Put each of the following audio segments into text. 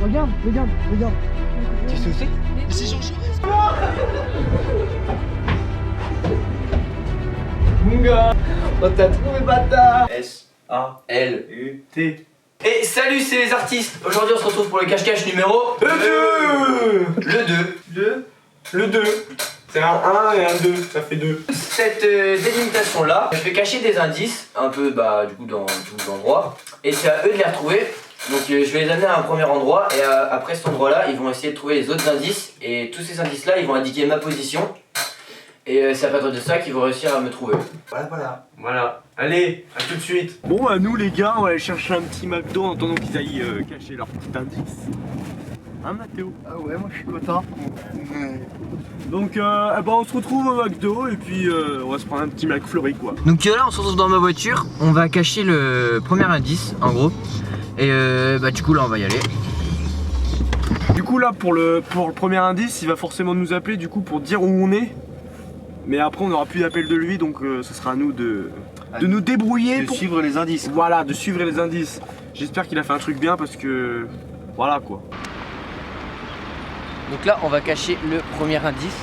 Regarde, regarde, regarde. Tu sais où c'est? Mais c'est Jean Jaurès. Mon gars, on t'a trouvé bâtard. S-A-L-U-T. Et salut, c'est les artistes. Aujourd'hui on se retrouve pour le cache-cache numéro 2. Le 2. C'est un 1 et un 2, ça fait 2. Cette délimitation là, je vais cacher des indices, un peu du coup dans tous les endroits. Et c'est à eux de les retrouver. Donc je vais les amener à un premier endroit et après cet endroit là, ils vont essayer de trouver les autres indices. Et tous ces indices là, ils vont indiquer ma position. Et c'est à partir de ça qu'ils vont réussir à me trouver. Voilà. Allez, à tout de suite. Bon bah nous les gars, on va aller chercher un petit McDo en attendant qu'ils aillent cacher leur petit indice. Hein Mathéo? Ah ouais, moi je suis content. Donc on se retrouve au McDo et puis on va se prendre un petit McFlurry quoi. Donc là on se retrouve dans ma voiture, on va cacher le premier indice en gros. Et du coup là on va y aller. Du coup là pour le premier indice, il va forcément nous appeler du coup pour dire où on est. Mais après on n'aura plus d'appel de lui, donc ce sera à nous de nous débrouiller De suivre les indices. Voilà, de suivre les indices. J'espère qu'il a fait un truc bien parce que voilà quoi. Donc là on va cacher le premier indice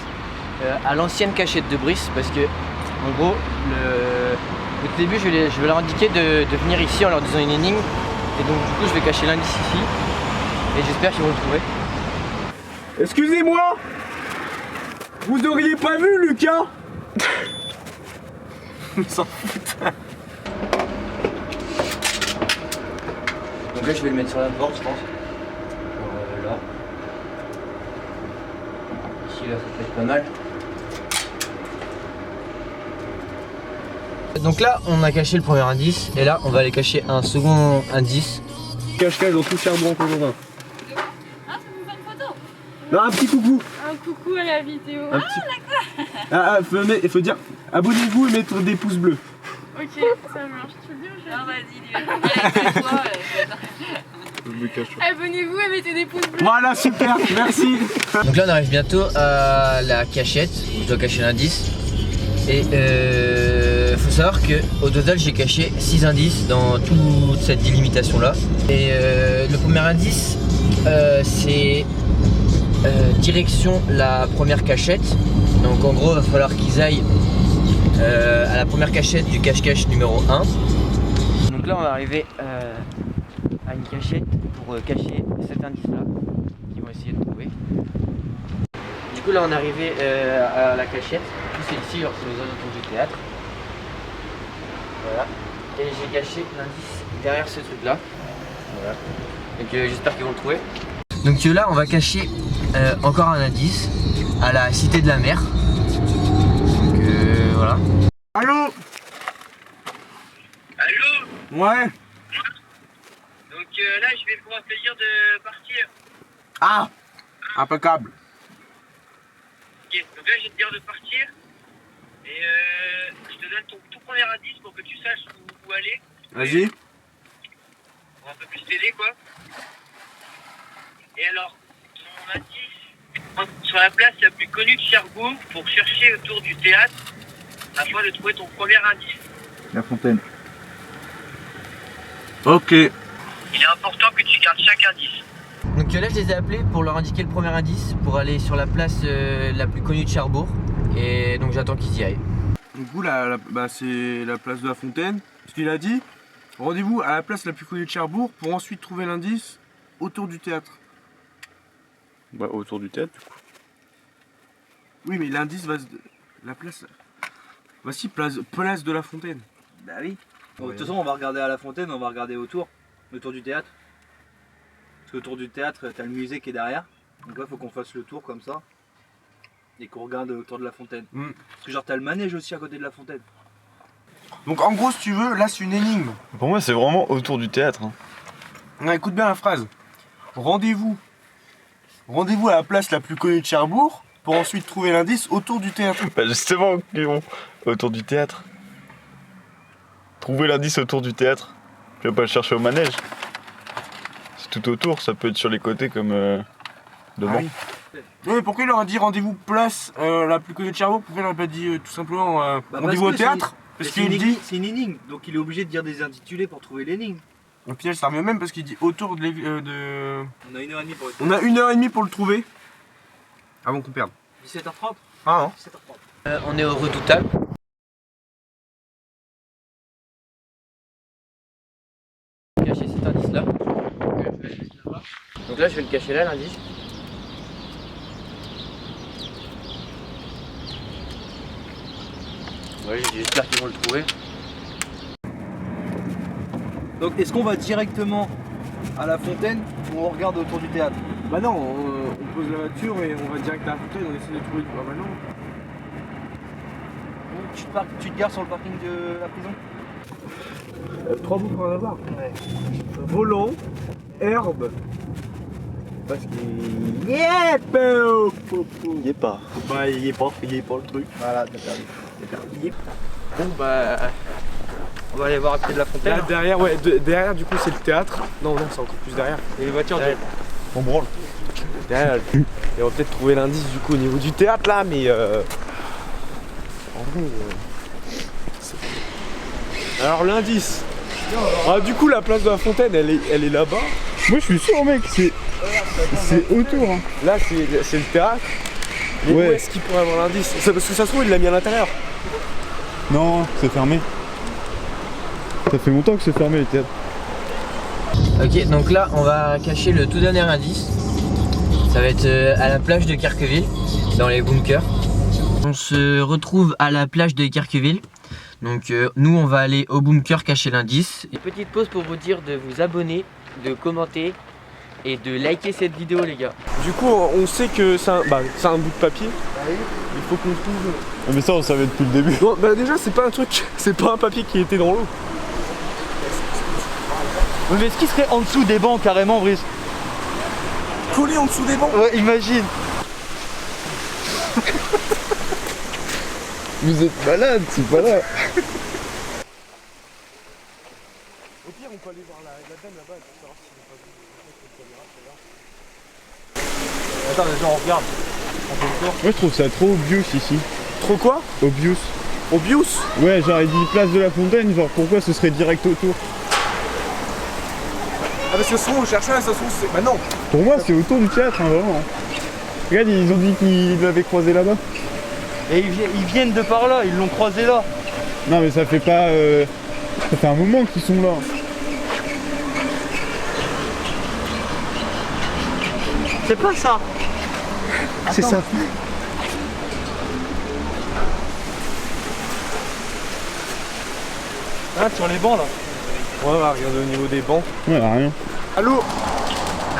à l'ancienne cachette de Brice parce que en gros au début je vais leur indiquer de venir ici en leur disant une énigme et donc du coup je vais cacher l'indice ici et j'espère qu'ils vont le trouver. Excusez-moi, vous auriez pas vu Lucas? On s'en fout. Donc là je vais le mettre sur la porte je pense. Là. Ici là ça peut être pas mal. Donc là on a caché le premier indice et là on va aller cacher un second indice. Cache-cache dans tout Cherbourg en Cotentin. Ah, ça vous fait une photo? Non, un petit coucou. Un coucou à la vidéo. Un petit... il faut dire abonnez-vous et mettre des pouces bleus. Ok, ça marche. Tu le dis ou je le dis? Non, vas-y, dis-le. Abonnez-vous et mettez des pouces bleus. Voilà, super, merci. Donc là on arrive bientôt à la cachette où je dois cacher l'indice. Et faut savoir que au total j'ai caché 6 indices dans toute cette délimitation là. Et le premier indice c'est direction la première cachette. Donc en gros il va falloir qu'ils aillent à la première cachette du cache-cache numéro 1. Donc là on va arriver à une cachette pour cacher cet indice là qu'ils vont essayer de trouver. Du coup là on est arrivé à la cachette. C'est ici, alors c'est les alentours du théâtre. Voilà. Et j'ai caché l'indice derrière ce truc là. Voilà. Donc j'espère qu'ils vont le trouver. Donc là on va cacher encore un indice à la Cité de la Mer. Donc voilà. Allô? Allô? Ouais. Donc là, je vais pouvoir te dire de partir. Ah, impeccable. Ok, donc là, je vais te dire de partir. Et je te donne ton tout premier indice pour que tu saches où aller. Vas-y. Pour un peu plus t'aider, quoi. Et alors, ton indice, sur la place la plus connue de Cherbourg, pour chercher autour du théâtre, afin de trouver ton premier indice. La fontaine. Ok. Il est important que tu gardes chaque indice. Donc là je les ai appelés pour leur indiquer le premier indice pour aller sur la place la plus connue de Cherbourg. Et donc j'attends qu'ils y aillent. Du coup c'est la place de la Fontaine. Ce qu'il a dit, rendez-vous à la place la plus connue de Cherbourg pour ensuite trouver l'indice autour du théâtre. Bah autour du théâtre du coup. Oui mais l'indice va la place. Voici place de la Fontaine. Bah oui. Bon, de toute façon, on va regarder à la fontaine, on va regarder autour du théâtre. Parce qu'autour du théâtre, t'as le musée qui est derrière. Donc là, faut qu'on fasse le tour comme ça. Et qu'on regarde autour de la fontaine. Parce que genre, t'as le manège aussi à côté de la fontaine. Donc en gros, si tu veux, là c'est une énigme. Pour moi c'est vraiment autour du théâtre. Hein. Non, écoute bien la phrase. Rendez-vous à la place la plus connue de Cherbourg pour ensuite trouver l'indice autour du théâtre. Bah justement, autour du théâtre. Trouver l'indice autour du théâtre. Tu vas pas le chercher au manège. C'est tout autour, ça peut être sur les côtés comme devant. Ah oui. Non mais pourquoi il leur a dit rendez-vous place la plus connue de Cherbourg? Pourquoi il leur a pas dit tout simplement rendez-vous au théâtre? Parce qu'il dit... C'est une énigme, donc il est obligé de dire des intitulés pour trouver l'énigme. Au final ça revient même parce qu'il dit autour de... On a 1h30 pour le On a 1h30 pour le trouver. Avant qu'on perde. 17h30. Ah non. 17h30. On est au Redoutable. Cacher cet indice là. Donc là je vais le cacher là l'indice. Ouais, j'espère qu'ils vont le trouver. Donc est-ce qu'on va directement à la fontaine ou on regarde autour du théâtre? Bah non, on pose la voiture et on va direct à la fontaine, on essaie de trouver... Ah bah non. Tu te gares sur le parking de la prison? 3 mots pour en avoir. Ouais. Volant, herbe. Parce qu'il... Yeah, Il est pas. Bah il est pas le truc. Voilà, t'as perdu. Bon bah on va aller voir à pied de la fontaine. Là derrière, ouais, derrière du coup c'est le théâtre. Non, c'est encore plus derrière. Et les voitures Ouais. On branle. Derrière. Et on va peut-être trouver l'indice du coup au niveau du théâtre là, mais en vrai. Alors l'indice. Ah du coup la place de la fontaine elle est là-bas. Moi je suis sûr mec, c'est autour. Hein. Là c'est le théâtre. Mais Ouais. où est-ce qu'il pourrait avoir l'indice? C'est parce que ça se trouve il l'a mis à l'intérieur. Non, c'est fermé. Ça fait longtemps que c'est fermé le théâtre. Ok, donc là on va cacher le tout dernier indice. Ça va être à la plage de Carqueville, dans les bunkers. On se retrouve à la plage de Carqueville. Donc nous on va aller au bunker cacher l'indice. Une petite pause pour vous dire de vous abonner, de commenter et de liker cette vidéo les gars. Du coup on sait que c'est un bout de papier. Il faut qu'on trouve. Mais ça on savait depuis le début. Non, bah déjà c'est pas un truc, c'est pas un papier qui était dans l'eau. Mais est-ce qu'il serait en dessous des bancs carrément, Brice? Collé en dessous des bancs. Ouais, imagine. Vous êtes malade, c'est pas là. Au pire on peut aller voir la dame là-bas pour savoir si c'est pas vu. Attends, déjà on regarde. On fait le tour. Moi je trouve ça trop obvious ici. Trop quoi? Obvious. Obvious? Ouais, genre il dit place de la fontaine, genre pourquoi ce serait direct autour? Ah parce que souvent on cherche là, ça se trouve c'est... Bah non. Pour moi c'est autour du théâtre, hein, vraiment. Regarde, ils ont dit qu'ils l'avaient croisé là-bas. Et ils viennent de par là, ils l'ont croisé là. Non mais ça fait pas... Ça fait un moment qu'ils sont là. C'est pas ça. C'est ça. Hein, sur les bancs là. Ouais, on va regarder au niveau des bancs. Ouais, rien. Allô?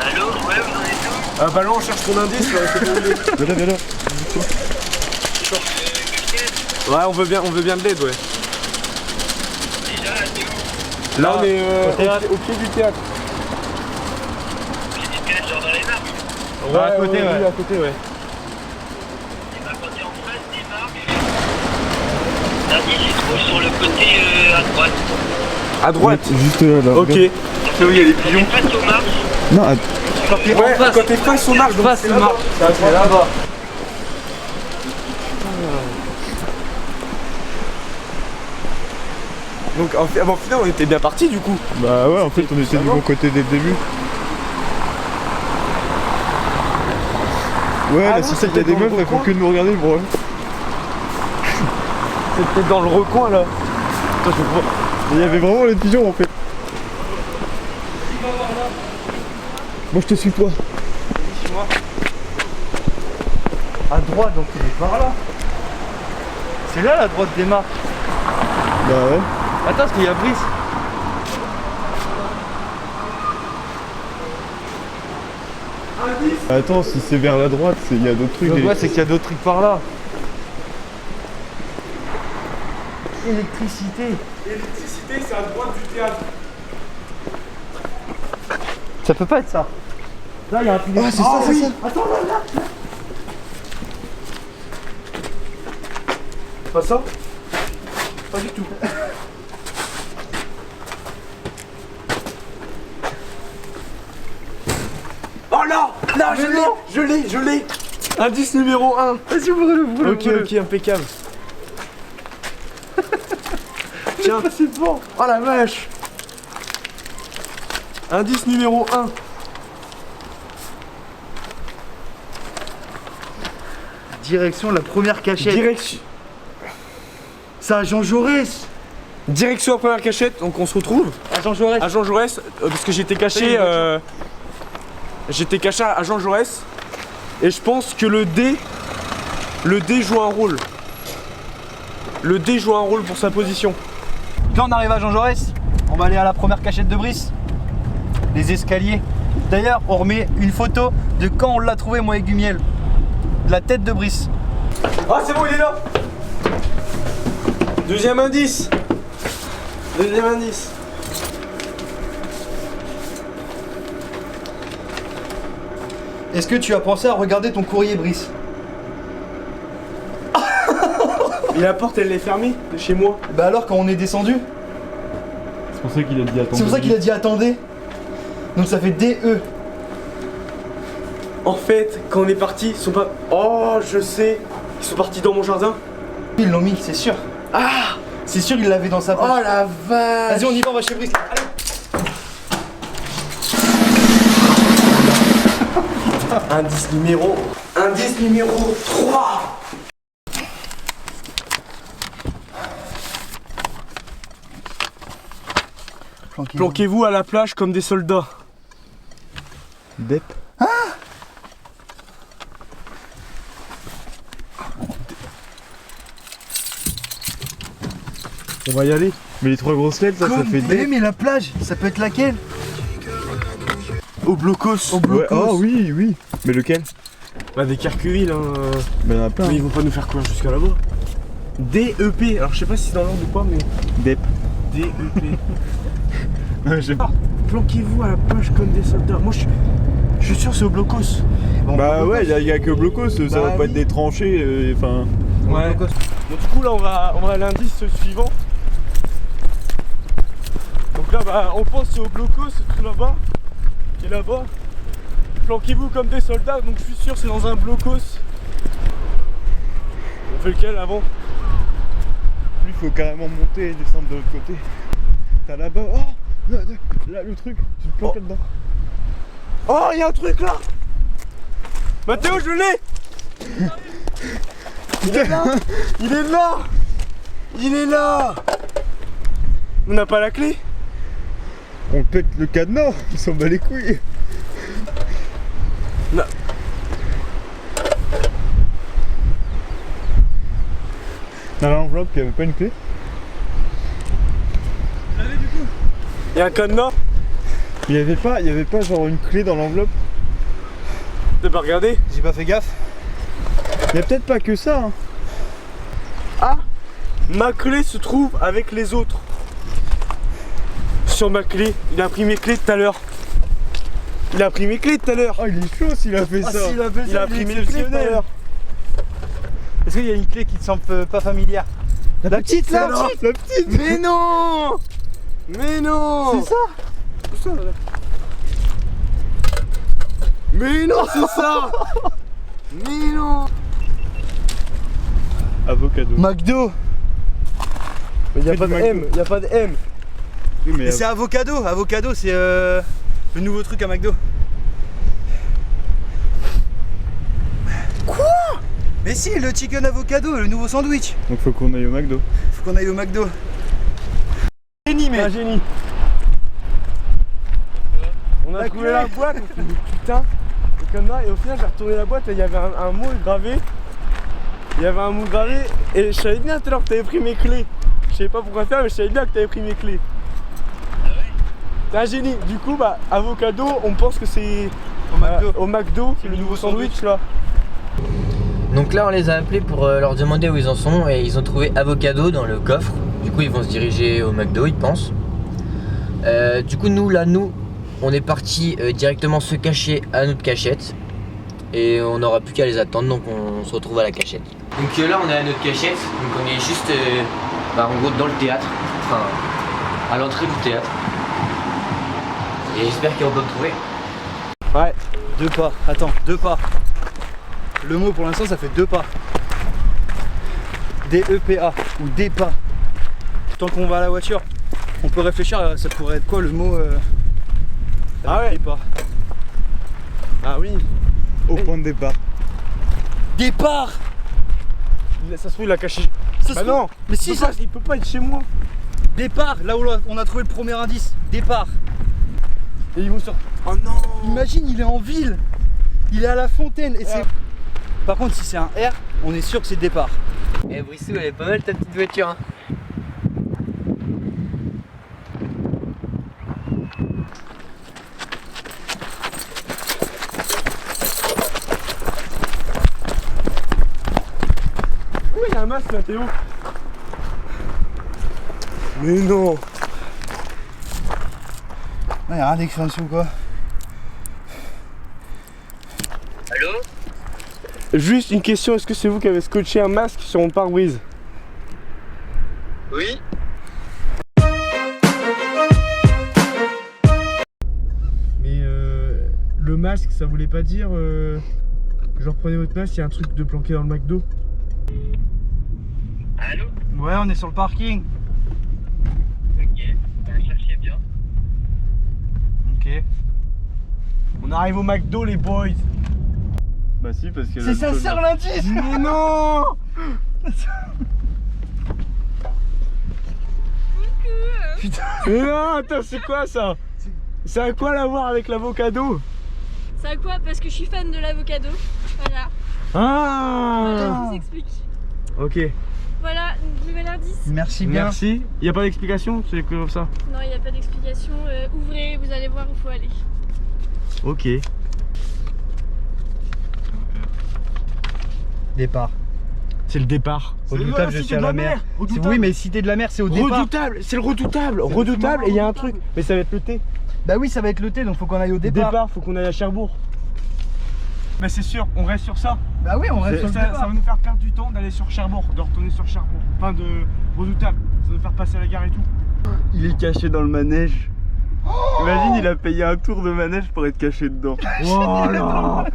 Allô, ouais, vous en êtes où? Ah bah là on cherche ton indice, là, c'est bon. Viens là. Ouais, on veut bien de l'aide, ouais. Déjà, là, t'es où? Là on est au au pied du théâtre. J'ai dit piège, genre dans les arbres. Ouais, à côté, ouais. Oui, à côté, ouais. Et bah, quand t'es en face des marques, l'indice il se trouve sur le côté à droite. À droite. Juste là. Ok. Regarde. C'est où il y a les Quand t'es pigeons. face aux marches, Non, Ouais, quand t'es face au marche, donc c'est là-bas. Ça, c'est là-bas. Donc en final on était bien parti du coup. bah ouais, en fait on était du bon côté dès le début. Ouais, Ah là non, c'est ça, il y a c'était des dans le meufs, elles font recoin. que de nous regarder, bro. C'était dans le recoin là. Il y avait vraiment les pigeons en fait. Moi je te suis toi. À droite, donc il est par là. C'est là la droite des marques. Bah ouais. Attends, parce qu'il y a Brice. Attends, si c'est vers la droite, il y a d'autres trucs. Donc les- ouais, c'est qu'il y a d'autres trucs par là. Électricité. L'électricité c'est à droite du théâtre. Ça peut pas être ça. Là, il y a un truc. Ah, c'est ça, c'est ça. Attends, là. Pas ça? Pas du tout. Oh là! Là, je l'ai! Indice numéro 1. Vas-y, ouvre-le. Ok, impeccable. Tiens, C'est bon. oh la vache! Indice numéro 1. Direction la première cachette. C'est à Jean Jaurès. Direction la première cachette, donc on se retrouve À Jean Jaurès. à Jean Jaurès, parce que j'étais caché à Jean Jaurès, et je pense que le D joue un rôle. Le D joue un rôle pour sa position. Quand on arrive à Jean Jaurès, on va aller à la première cachette de Brice. Les escaliers. D'ailleurs, on remet une photo de quand on l'a trouvé, moi et Gumiel. De la tête de Brice. Ah, c'est bon, il est là. Deuxième indice. Deuxième indice. Est-ce que tu as pensé à regarder ton courrier, Brice? Et la porte, elle est fermée de chez moi. Bah alors, quand on est descendu, C'est pour ça qu'il a dit attends. c'est pour ça qu'il a dit attendez. Donc ça fait DE. En fait, quand on est parti, ils sont pas. Oh, je sais. Ils sont partis dans mon jardin. Ils l'ont mis, c'est sûr. Ah! C'est sûr, il l'avait dans sa poche. Oh la vache! Vas-y, on y va, on va chez Brice. Allez. Indice numéro 3. Planquez-vous à la plage comme des soldats. Dep. On va y aller. Mais les 3 grosses lettres, ça fait Dep. Mais la plage, ça peut être laquelle? Au blocos. Ouais, oh oui, oui. Mais lequel? Bah des Kerqueville hein. Ben, il y en a plein. Mais ils vont pas nous faire courir jusqu'à là-bas. DEP. Alors je sais pas si c'est dans l'ordre ou pas mais. Dep. DEP. Ouais, j'ai pas. Planquez-vous à la plage comme des soldats. Moi je suis sûr que c'est au blocos. Bon, Bah ouais, y a que Blocos, ça Bah va pas oui. être des tranchées, enfin. Ouais. Donc du coup là on va à l'indice suivant. Donc là bah on pense c'est au blocos, c'est tout là-bas. Qui est là-bas. Planquez-vous comme des soldats, donc je suis sûr c'est dans un blocos. On fait lequel avant? Lui, faut carrément monter et descendre de l'autre côté. T'as là-bas. Oh là, le truc, tu te planques là-dedans. Oh il y a un truc là. Mathéo je l'ai. Il est là. Il est là. Il est là. On n'a pas la clé. On pète le cadenas, il s'en bat les couilles. Non. Dans l'enveloppe, il y avait pas une clé. Il y a un cadenas. Il y avait pas genre une clé dans l'enveloppe. T'as pas regardé? J'ai pas fait gaffe. Il y a peut-être pas que ça. Hein. Ah, ma clé se trouve avec les autres. Sur ma clé, il a pris mes clés tout à l'heure. Il a pris mes clés tout à l'heure. Oh, il est chaud s'il a fait ça. s'il a fait Il ça, a il est pris mes clés tout à exceptionnel. l'heure. Est-ce qu'il y a une clé qui te semble pas familière? La petite là. La petite. Mais non. Mais non. C'est ça. C'est ça, là. Mais non, c'est ça. Mais non. Avocado. McDo. Il y a Fais pas du de McDo. M, il y a pas de M. Oui, mais Et c'est avocado. Avocado, c'est le nouveau truc à McDo. Quoi? Mais si, le chicken avocado, le nouveau sandwich. donc faut qu'on aille au McDo. Faut qu'on aille au McDo. Génie, Un mais. génie. On a La trouvé clé. la boîte, on s'est dit putain, c'est comme ça, et au final j'ai retourné la boîte et il y avait un mot gravé. Il y avait un mot gravé et je savais bien tout à l'heure que t'avais pris mes clés. Je savais pas pourquoi faire mais je savais bien que t'avais pris mes clés. T'es un génie. Du coup bah avocado on pense que c'est au McDo, c'est le nouveau sandwich là. Donc là on les a appelés pour leur demander où ils en sont et ils ont trouvé avocado dans le coffre. Du coup ils vont se diriger au McDo ils pensent. Du coup nous on est parti directement se cacher à notre cachette. Et on n'aura plus qu'à les attendre donc on se retrouve à la cachette. Donc là on est à notre cachette, donc on est juste en gros dans le théâtre, enfin à l'entrée du théâtre. Et j'espère qu'ils vont pas me trouver. Ouais. 2 pas. Attends, 2 pas. Le mot pour l'instant ça fait 2 pas. D-E-P-A ou des pas. Tant qu'on va à la voiture, on peut réfléchir à ça pourrait être quoi le mot Ah ouais. Départ. Ah oui. Au point de départ. Départ. Ça se trouve il a caché. Ça se Bah trouve- non. Mais si ça. Il peut pas être chez moi. Départ, là où on a trouvé le premier indice. Départ. Et ils vont sortir. Oh non. Imagine, il est en ville. Il est à la fontaine. Et c'est. Par contre, si c'est un R, on est sûr que c'est départ. Eh Brissou, elle est pas mal ta petite voiture. Hein. Où il y a un masque là, Théo? Mais non. Il y a rien d'écrit en dessous ou quoi. Allô? Juste une question, est-ce que c'est vous qui avez scotché un masque sur mon pare-brise? Oui? Mais le masque, ça voulait pas dire genre prenez votre masque, il y a un truc de planqué dans le McDo. Allô? Ouais, on est sur le parking. Ok, cherchez bien. Ok. On arrive au McDo les boys. Bah si, parce que... C'est sincère l'indice. Mais non. Putain. Mais non, attends, c'est quoi ça? Ça a quoi à voir avec l'avocado? Ça a quoi? Parce que je suis fan de l'avocado. Voilà. Voilà, je Ah. vous explique. Ok, Voilà, nouvel indice. Merci bien. merci. Y a pas d'explication, c'est comme ça. Non, il n'y a pas d'explication. Ouvrez, vous allez voir où il faut aller. Ok. Départ. C'est le départ. Redoutable, je suis à la mer. Oui, mais Cité de la mer, c'est au départ. Redoutable, c'est le redoutable. Redoutable et il y a un truc. Mais ça va être le T. Bah oui, ça va être le T, donc faut qu'on aille au départ. Départ, faut qu'on aille à Cherbourg. Mais c'est sûr, on reste sur ça. Bah oui, on reste sur le Ça départ. va nous faire perdre du temps d'aller sur Cherbourg, de retourner sur Cherbourg. Enfin de redoutable, ça va nous faire passer la gare et tout. Il est caché dans le manège. Imagine, il a payé un tour de manège pour être caché dedans. Voilà.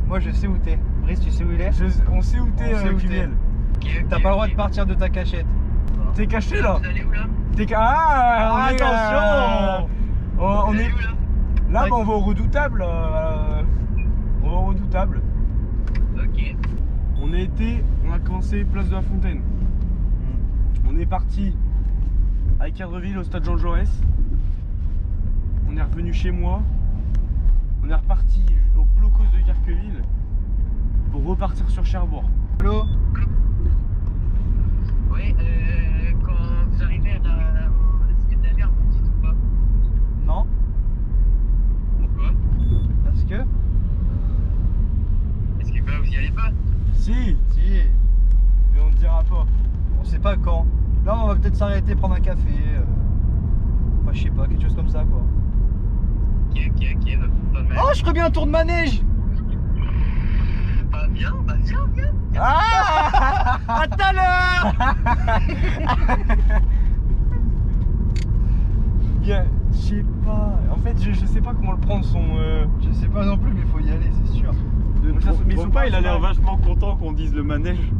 Moi, je sais où t'es. Brice, tu sais où il est? On sait où t'es, On sait où Kiviel. T'as pas le droit de partir de ta cachette. T'es caché là. Vous allez où là? Ah, on est, Attention. on Vous est allez où là? là, bah, on va au redoutable. On va au redoutable. Ok. On a commencé place de la Fontaine. On est parti à Équerdreville au stade Jean Jaurès. On est revenu chez moi. On est reparti au blocos de Guerqueville pour repartir sur Cherbourg. Allô? Oui, quand vous arrivez à la cité de la mer, vous me dites ou pas? Non? Pourquoi? Parce que? Est-ce que vous y allez pas? Si, Si. mais on ne dira pas. On sait pas quand. Là, on va peut-être s'arrêter, prendre un café. Enfin, je sais pas, quelque chose comme ça, quoi. Ok, bah, pas mal. Oh, je ferais bien un tour de manège. Bah viens. Ah! À tout à l'heure. Bien, je sais pas. En fait, je sais pas comment le prendre son. Je sais pas non plus, mais faut y aller, c'est sûr. Mais Soupa, il a l'air vachement content qu'on dise le manège.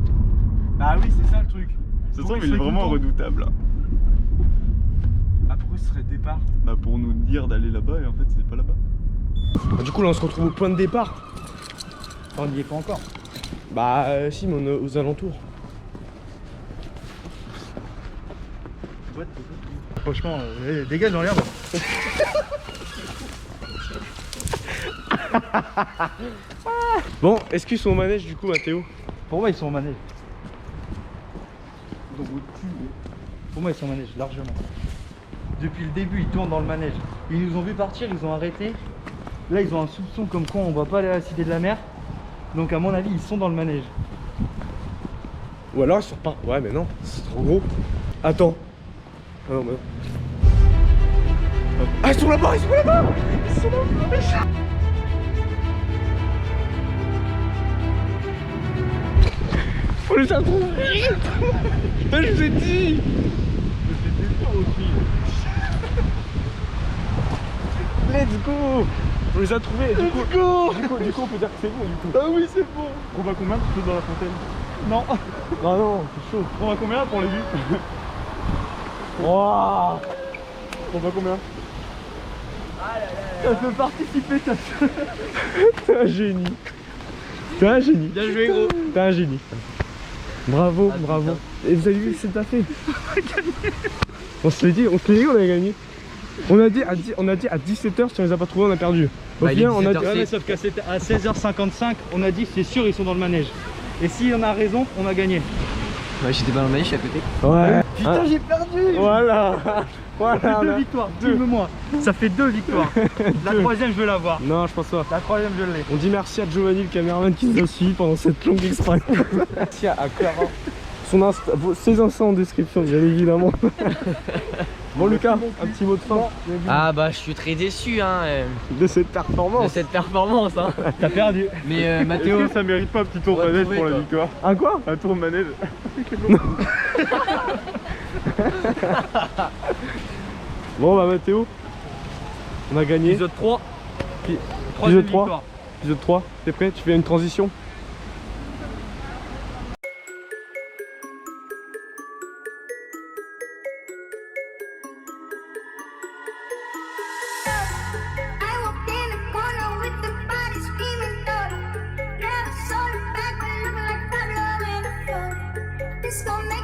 Bah oui, c'est ça le truc. Ça se Pourquoi trouve, il est serait vraiment content redoutable. Là. Ah, pourquoi ce serait le départ? Bah pour nous dire d'aller là-bas et en fait c'est pas là-bas. Du coup, là, on se retrouve au point de départ. On n'y est pas encore. Bah, si, mais on est aux alentours. Franchement, dégage dans l'herbe. Bon, est-ce qu'ils sont au manège du coup, Mathéo? Pour moi, ils sont au manège. Pour moi, ils sont au manège, largement. Depuis le début, ils tournent dans le manège. Ils nous ont vu partir, ils ont arrêté. Là, ils ont un soupçon comme quoi on va pas aller à la Cité de la Mer. Donc, à mon avis, ils sont dans le manège. Ou alors ils sont pas. Ouais, mais non, c'est trop gros. Attends. Ah non, mais non. Ah, ils sont là-bas, ils sont là-bas! Ils sont là-bas! On les a trouvés! Je vous ai dit! Let's go! On les a trouvés! Du coup, on peut dire que c'est bon du coup. Ah oui c'est bon. On va combien plutôt dans la fontaine? Non. Ah non, c'est chaud. On va combien pour les vues? Wouah! On va combien? Ah là là là Ça peut participer, ça. T'es un génie. T'es un génie. Bien joué, gros. T'es un génie. Bravo, bravo. Et vous avez vu ce que t'as fait? On se l'est dit, on avait gagné. On a dit à 17h, si on les a pas trouvés, on a perdu. Au Bah, il est final, on a dit. 17h. Ouais, mais sauf qu'à 16h55, on a dit c'est sûr ils sont dans le manège. Et si on a raison, on a gagné. Ouais, j'étais pas dans le manège, je suis à côté. Ouais. Putain, j'ai perdu. Voilà. Voilà. Ça fait 2 là. victoires, filme-moi. Ça fait 2 victoires. La troisième, je veux la voir. Non, je pense pas. La troisième, je l'ai. On dit merci à Giovanni, le caméraman, qui nous a suivis pendant cette longue extraction. Merci à Clara. Ses instants en description, bien évidemment. Bon, Lucas, un petit mot de fin Ah bah je suis très déçu hein, de cette de performance. cette performance hein. T'as perdu. Mais Mathéo, Ça mérite pas un petit tour On va manège trouver, pour la toi. victoire. Un quoi? Un tour manège. Bon bah Mathéo, on a gagné. Épisode 3. Épisode 3. Épisode 3, t'es prêt? Tu fais une transition? I walked in the corner with the body screaming daughter. Never saw the back, but look like Pablo in a photo. This gon' make